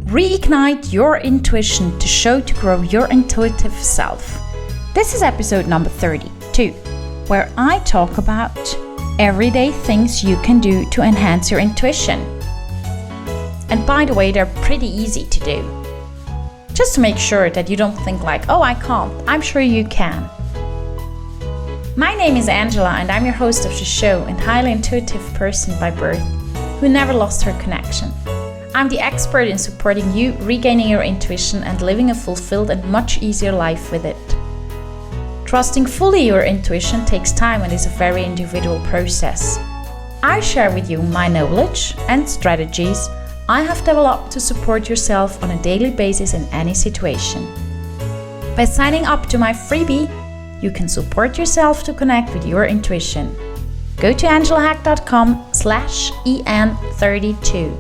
Reignite your intuition to show to grow your intuitive self. This is episode number 32, where I talk about everyday things you can do to enhance your intuition. And by the way, they're pretty easy to do. Just to make sure that you don't think like, oh, I can't. I'm sure you can. My name is Angela and I'm your host of the show and highly intuitive person by birth who never lost her connection. I'm the expert in supporting you regaining your intuition and living a fulfilled and much easier life with it. Trusting fully your intuition takes time and is a very individual process. I share with you my knowledge and strategies I have developed to support yourself on a daily basis in any situation. By signing up to my freebie, you can support yourself to connect with your intuition. Go to angelahack.com/en32.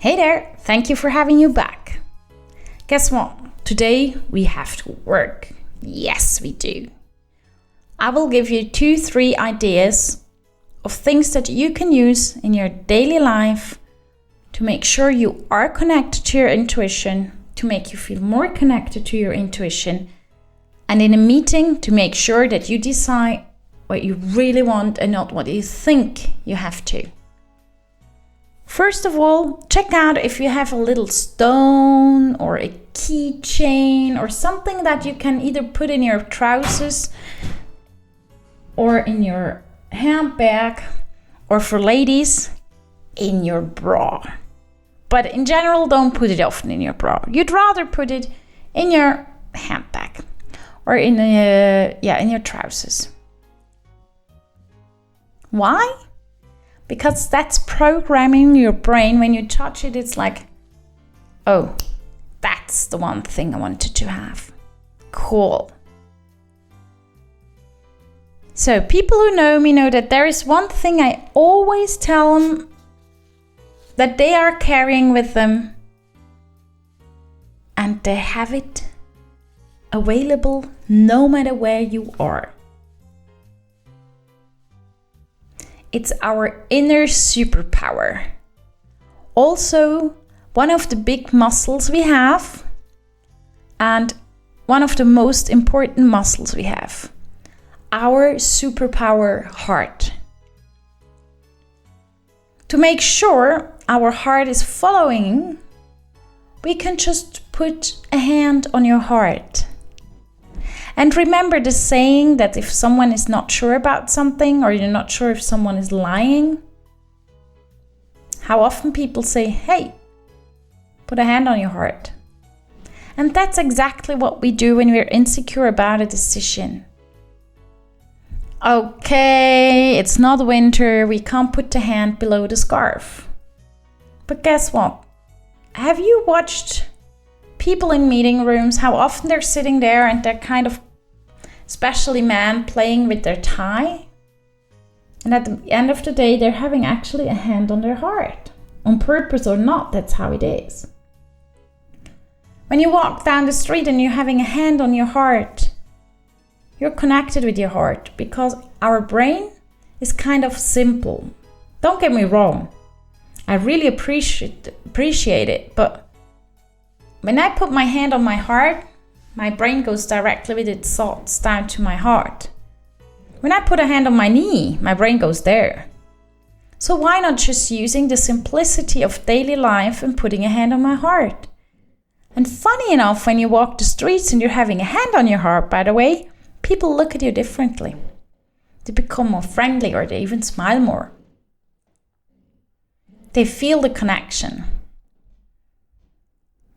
Hey there, thank you for having you back. Guess what? Today we have to work. Yes, we do. I will give you 2-3 ideas of things that you can use in your daily life to make sure you are connected to your intuition, to make you feel more connected to your intuition, and in a meeting to make sure that you decide what you really want and not what you think you have to. First of all, check out if you have a little stone or a keychain or something that you can either put in your trousers or in your handbag, or for ladies, in your bra. But in general, don't put it often in your bra. You'd rather put it in your handbag or in your trousers. Why? Because that's programming your brain. When you touch it, it's like, oh, that's the one thing I wanted to have. Cool. So people who know me know that there is one thing I always tell them that they are carrying with them, and they have it available no matter where you are. It's our inner superpower. Also, one of the big muscles we have, and one of the most important muscles we have. Our superpower heart. To make sure our heart is following, we can just put a hand on your heart. And remember the saying that if someone is not sure about something or you're not sure if someone is lying, how often people say, hey, put a hand on your heart. And that's exactly what we do when we're insecure about a decision. Okay, it's not winter, we can't put the hand below the scarf. But guess what? Have you watched people in meeting rooms, how often they're sitting there and they're kind of, especially men, playing with their tie? And at the end of the day, they're having actually a hand on their heart. On purpose or not, that's how it is. When you walk down the street and you're having a hand on your heart, you're connected with your heart because our brain is kind of simple. Don't get me wrong. I really appreciate it, but when I put my hand on my heart, my brain goes directly with its thoughts down to my heart. When I put a hand on my knee, my brain goes there. So why not just using the simplicity of daily life and putting a hand on my heart? And funny enough, when you walk the streets and you're having a hand on your heart, by the way, people look at you differently. They become more friendly or they even smile more. They feel the connection.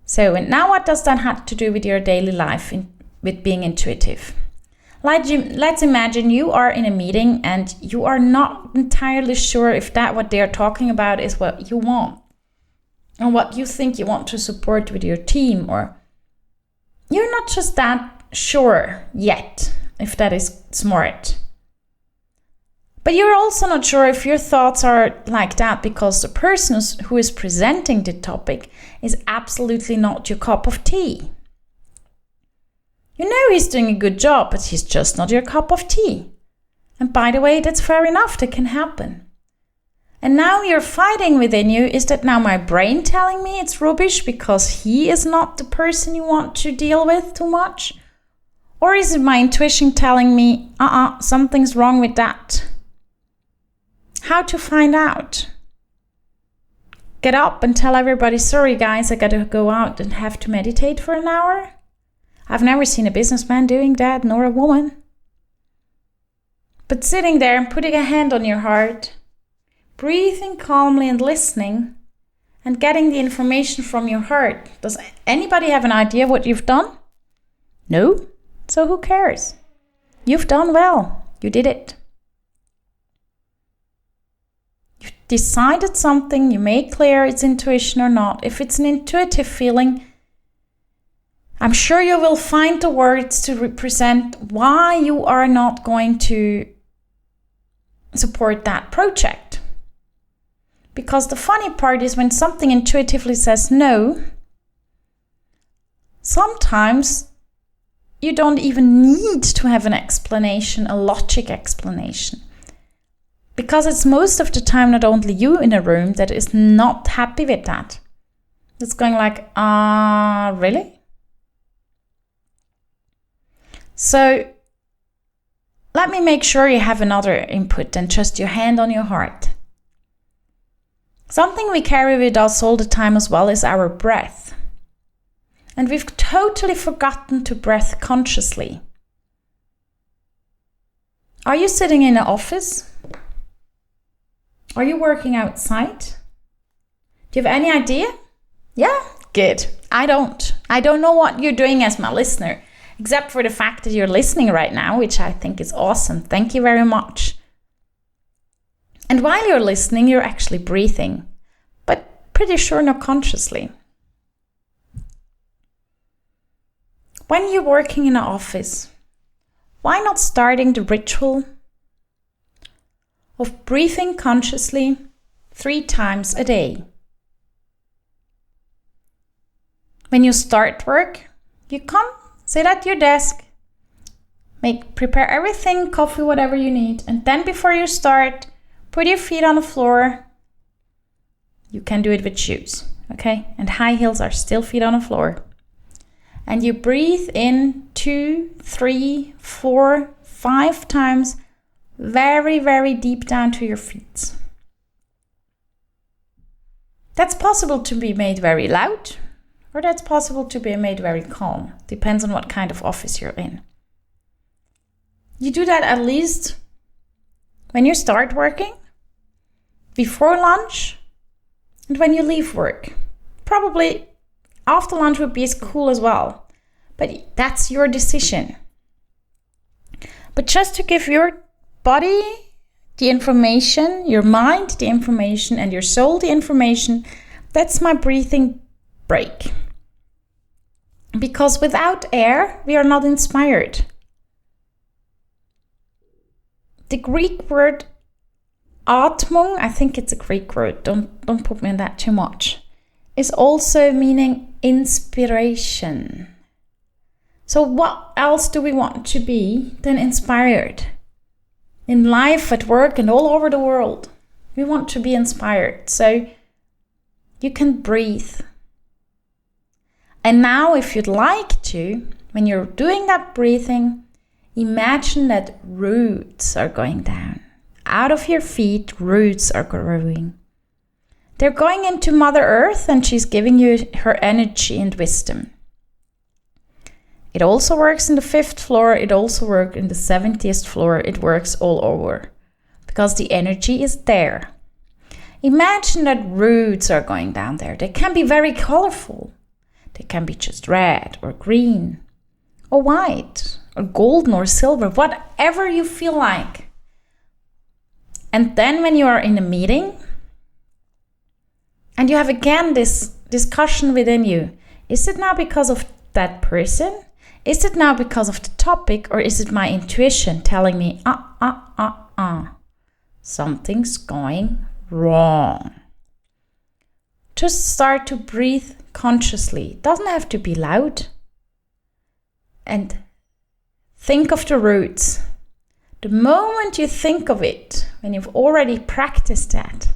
So, and now what does that have to do with your daily life, with being intuitive? Let's imagine you are in a meeting and you are not entirely sure if what they're talking about is what you want. Or what you think you want to support with your team. Or you're not just that sure yet if that is smart. But you're also not sure if your thoughts are like that because the person who is presenting the topic is absolutely not your cup of tea. You know he's doing a good job, but he's just not your cup of tea. And by the way, that's fair enough, that can happen. And now you're fighting within you. Is that now my brain telling me it's rubbish because he is not the person you want to deal with too much? Or is it my intuition telling me, something's wrong with that? How to find out? Get up and tell everybody, sorry guys, I gotta go out and have to meditate for an hour? I've never seen a businessman doing that, nor a woman. But sitting there and putting a hand on your heart, breathing calmly and listening, and getting the information from your heart. Does anybody have an idea what you've done? No? So who cares? You've done well. You did it. You've decided something, you made clear it's intuition or not. If it's an intuitive feeling, I'm sure you will find the words to represent why you are not going to support that project. Because the funny part is when something intuitively says no, sometimes you don't even need to have an explanation, a logic explanation. Because it's most of the time not only you in a room that is not happy with that. It's going like, really? So let me make sure you have another input than just your hand on your heart. Something we carry with us all the time as well is our breath. And we've totally forgotten to breathe consciously. Are you sitting in an office? Are you working outside? Do you have any idea? Yeah? Good. I don't. I don't know what you're doing as my listener, except for the fact that you're listening right now, which I think is awesome. Thank you very much. And while you're listening, you're actually breathing, but pretty sure not consciously. When you're working in an office, why not starting the ritual of breathing consciously 3 times a day? When you start work, you come, sit at your desk, prepare everything, coffee, whatever you need, and then before you start, put your feet on the floor. You can do it with shoes, okay? And high heels are still feet on the floor. And you breathe in 2, 3, 4, 5 times, very, very deep down to your feet. That's possible to be made very loud, or that's possible to be made very calm. Depends on what kind of office you're in. You do that at least when you start working, before lunch, and when you leave work. Probably after lunch would be as cool as well, but that's your decision. But just to give your body the information, your mind the information, and your soul the information, that's my breathing break. Because without air, we are not inspired. The Greek word Atmung, I think it's a Greek word, don't put me in that too much, is also meaning inspiration. So what else do we want to be than inspired? In life, at work, and all over the world, we want to be inspired. So you can breathe. And now if you'd like to, when you're doing that breathing, imagine that roots are going down. Out of your feet, roots are growing. They're going into Mother Earth, and she's giving you her energy and wisdom. It also works in the 5th floor. It also works in the 70th floor. It works all over because the energy is there. Imagine that roots are going down there. They can be very colorful. They can be just red or green or white or golden or silver, whatever you feel like. And then when you are in a meeting and you have again this discussion within you, is it now because of that person? Is it now because of the topic, or is it my intuition telling me, something's going wrong? Just start to breathe consciously. It doesn't have to be loud. And think of the roots. The moment you think of it, when you've already practiced that,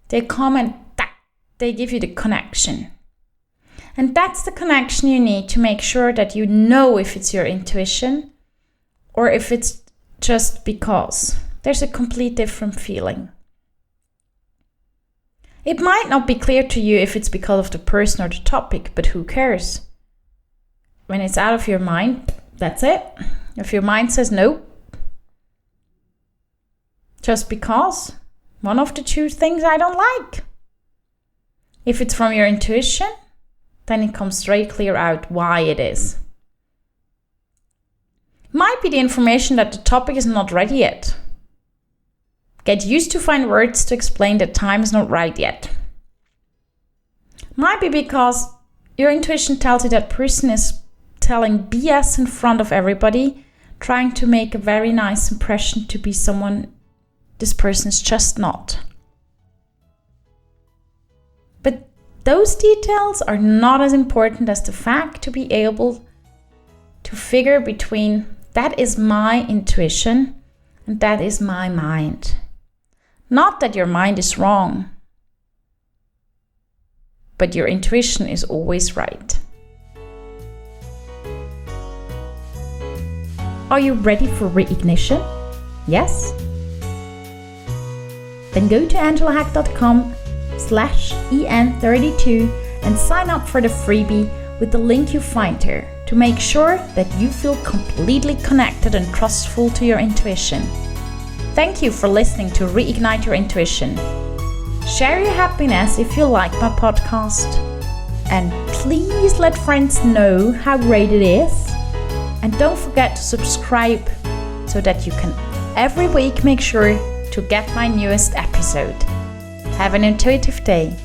They come and they give you the connection. And that's the connection you need to make sure that you know if it's your intuition or if it's just because. There's a complete different feeling. It might not be clear to you if it's because of the person or the topic, but who cares? When it's out of your mind, that's it. If your mind says no, just because, one of the two things I don't like. If it's from your intuition, then it comes straight clear out why it is. Might be the information that the topic is not ready yet. Get used to find words to explain that time is not right yet. Might be because your intuition tells you that person is telling BS in front of everybody, trying to make a very nice impression to be someone this person is just not. But those details are not as important as the fact to be able to figure between that is my intuition and that is my mind. Not that your mind is wrong, but your intuition is always right. Are you ready for reignition? Yes? Then go to angelahack.com/en32 and sign up for the freebie with the link you find here to make sure that you feel completely connected and trustful to your intuition. Thank you for listening to Reignite Your Intuition. Share your happiness if you like my podcast. And please let friends know how great it is. And don't forget to subscribe so that you can every week make sure to get my newest episode. Have an intuitive day.